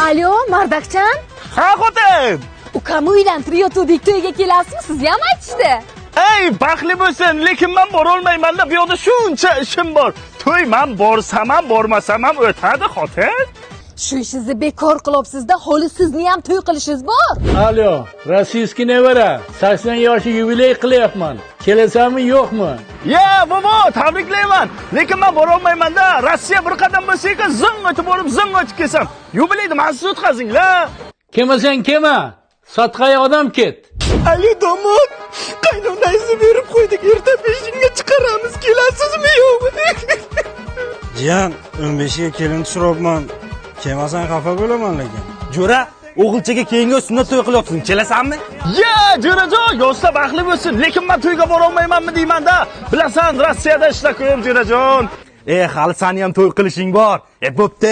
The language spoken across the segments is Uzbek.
Alo, Mardakchan. Ha, xotin. Ukamni uylantirayotgandik, to'yga kelasizmi? Sizni ham aytishdi. Ey, baxtli bo'lsin, lekin men bora olmayman-da, bu yoqda shuncha ishim bor. To'y men borsam ham, bormasam ham o'tadi, xotin. Shu ishingizni bekor qilyapsiz-da, holi sizni ham to'y qilishingiz bor. Alo, rossiyskiy nevara. 80 yoshi yubiley qilyapman. Kelasanmi, yo'qmi? Ya, bobo, tabriklayman. Lekin men bora olmayman-da. Rossiya bir qadam bo'lsa-ku, zing o'tib borib, zing o'tib kelsam. Yubileyni mensiz o'tkazinglar. Kelmasang kelma. Sotqay odam ket. Ali domod, qaynonangizni berib qo'ydik. Erta peshinga chiqaramiz. Kelasizmi, yo'qmi? Jiyan, 15 ga kelin tushiryapman. Kelmasang xafa bo'laman lekin. Jo'ra, o'g'ilchaga keyingi sunnat to'y qilyapsan. Kelasanmi? Ya, jo'rajon, yo'qsa baxtli bo'lsin. Lekin men to'yga bora olmaymanmi deyman-da. Bilasan, Rossiyada ishlab qo'yim, jo'rajon. Hali seni ham to'y qilishing bor. Bo'pti,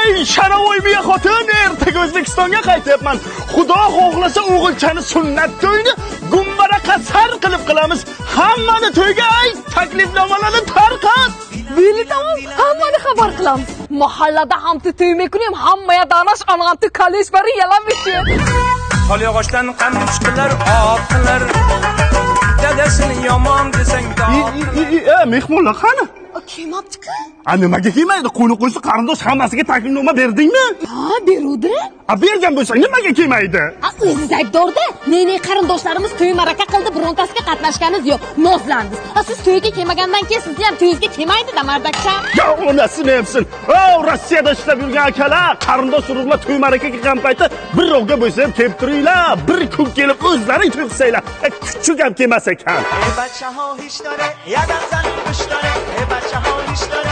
Ey, Shanovoy miya xotin, ertaga O'zbekistonga qaytyapman. Xudo xohlasa o'g'ilchani sunnat to'yini gumbara qasar qilib qilamiz. Hammani to'yga ayt, taklifnomalarni tarqat. Beli tamam, hammani xabar qilamiz. Mahallada hamti to'ymay kunim, hammaga danash ananti kalesh bari yalanmishi. Qol yog'ochdan qanday chiqdilar, otdilar. Dadasini yomon desang Mehmonlar qani? Kelmabdi-ku. Nimaga kelmaydi? Qo'ni qo'ysa qarindosh hammasiga taklifnoma berdingmi? Ha, beruvdi. Bergan bo'lsa nimaga kelmaydi? O'zingiz aybdorda. Ne qarindoshlarimiz to'y maraka qildi, birontasiga qatnashganingiz yo'q. Nozlandingiz. Siz to'yga kelmagandan keyin sizni ham to'yingizga kelmaydi-da, Mardakcha. Ya onasini hepsin. Rossiyada ishlab yurgan akalar, qarindosh urug'lar to'y marakaga kelgan paytda bir ro'ga bo'lsa ham kelib turinglar. Bir kun kelib o'zlaring to'y qilsanglar. Kuchuk ham kelmas ekan. بچه ها هیچ داره یادم زن خوش داره بچه ها هیچ داره